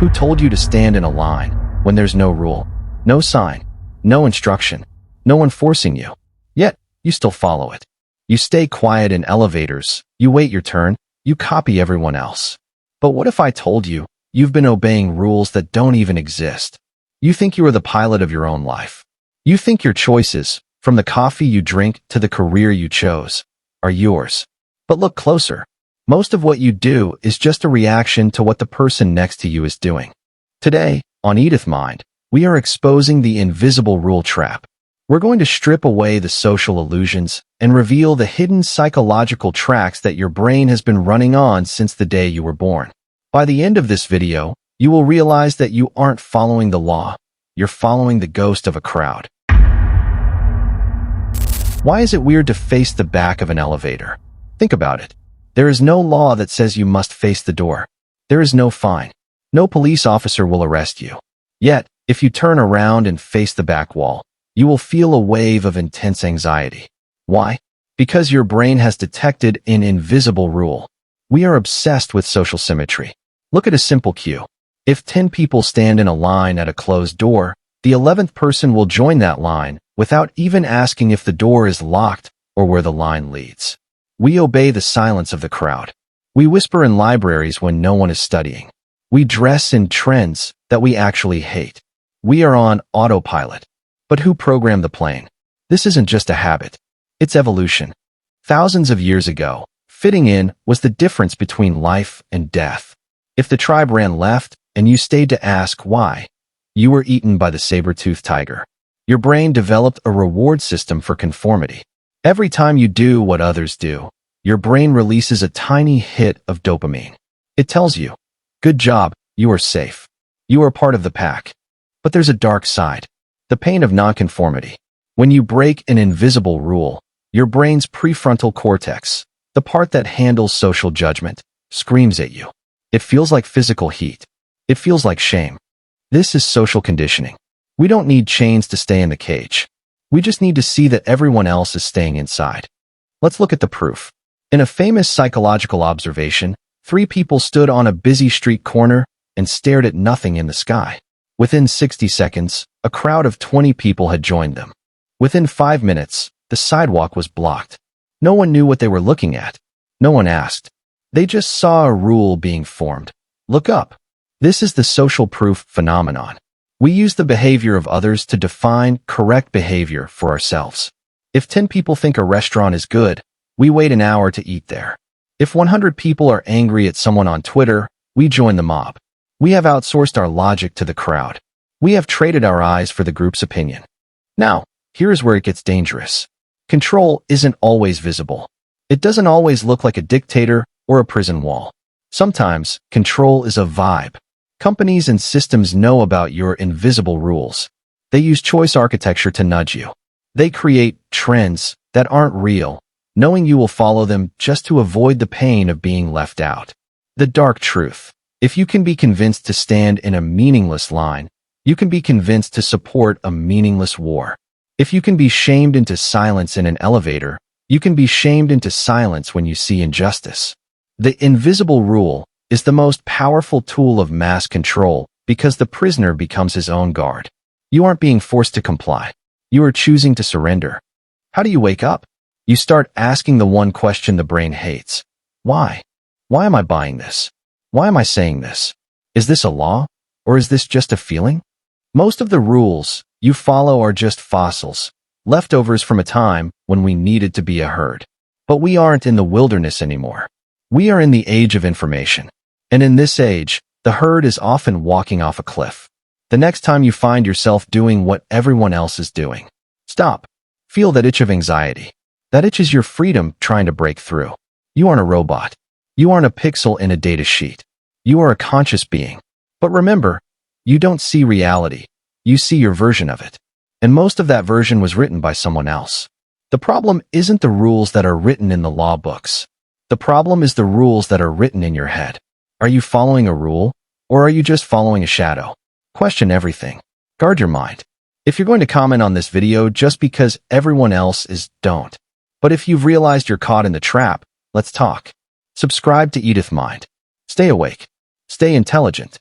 Who told you to stand in a line when there's no rule, no sign, no instruction, no one forcing you? Yet, you still follow it. You stay quiet in elevators, you wait your turn, you copy everyone else. But what if I told you you've been obeying rules that don't even exist? You think you are the pilot of your own life. You think your choices, from the coffee you drink to the career you chose, are yours. But look closer. Most of what you do is just a reaction to what the person next to you is doing. Today, on EDITH Mind, we are exposing the invisible rule trap. We're going to strip away the social illusions and reveal the hidden psychological tracks that your brain has been running on since the day you were born. By the end of this video, you will realize that you aren't following the law. You're following the ghost of a crowd. Why is it weird to face the back of an elevator? Think about it. There is no law that says you must face the door. There is no fine. No police officer will arrest you. Yet, if you turn around and face the back wall, you will feel a wave of intense anxiety. Why? Because your brain has detected an invisible rule. We are obsessed with social symmetry. Look at a simple cue. If 10 people stand in a line at a closed door, the 11th person will join that line without even asking if the door is locked or where the line leads. We obey the silence of the crowd. We whisper in libraries when no one is studying. We dress in trends that we actually hate. We are on autopilot. But who programmed the plane? This isn't just a habit. It's evolution. Thousands of years ago, fitting in was the difference between life and death. If the tribe ran left and you stayed to ask why, you were eaten by the saber-toothed tiger. Your brain developed a reward system for conformity. Every time you do what others do, your brain releases a tiny hit of dopamine. It tells you, good job, you are safe. You are part of the pack. But there's a dark side. The pain of nonconformity. When you break an invisible rule, your brain's prefrontal cortex, the part that handles social judgment, screams at you. It feels like physical heat. It feels like shame. This is social conditioning. We don't need chains to stay in the cage. We just need to see that everyone else is staying inside. Let's look at the proof. In a famous psychological observation, 3 people stood on a busy street corner and stared at nothing in the sky. Within 60 seconds, a crowd of 20 people had joined them. Within 5 minutes, the sidewalk was blocked. No one knew what they were looking at. No one asked. They just saw a rule being formed. Look up. This is the social proof phenomenon. We use the behavior of others to define correct behavior for ourselves. If 10 people think a restaurant is good, we wait an hour to eat there. If 100 people are angry at someone on Twitter, we join the mob. We have outsourced our logic to the crowd. We have traded our eyes for the group's opinion. Now, here's where it gets dangerous. Control isn't always visible. It doesn't always look like a dictator or a prison wall. Sometimes, control is a vibe. Companies and systems know about your invisible rules. They use choice architecture to nudge you. They create trends that aren't real, knowing you will follow them just to avoid the pain of being left out. The dark truth. If you can be convinced to stand in a meaningless line, you can be convinced to support a meaningless war. If you can be shamed into silence in an elevator, you can be shamed into silence when you see injustice. The invisible rule is the most powerful tool of mass control because the prisoner becomes his own guard. You aren't being forced to comply. You are choosing to surrender. How do you wake up? You start asking the one question the brain hates. Why? Why am I buying this? Why am I saying this? Is this a law? Or is this just a feeling? Most of the rules you follow are just fossils, leftovers from a time when we needed to be a herd. But we aren't in the wilderness anymore. We are in the age of information. And in this age, the herd is often walking off a cliff. The next time you find yourself doing what everyone else is doing, stop. Feel that itch of anxiety. That itch is your freedom trying to break through. You aren't a robot. You aren't a pixel in a data sheet. You are a conscious being. But remember, you don't see reality. You see your version of it. And most of that version was written by someone else. The problem isn't the rules that are written in the law books. The problem is the rules that are written in your head. Are you following a rule, or are you just following a shadow? Question everything. Guard your mind. If you're going to comment on this video just because everyone else is, don't. But if you've realized you're caught in the trap, let's talk. Subscribe to EDITH Mind. Stay awake. Stay intelligent.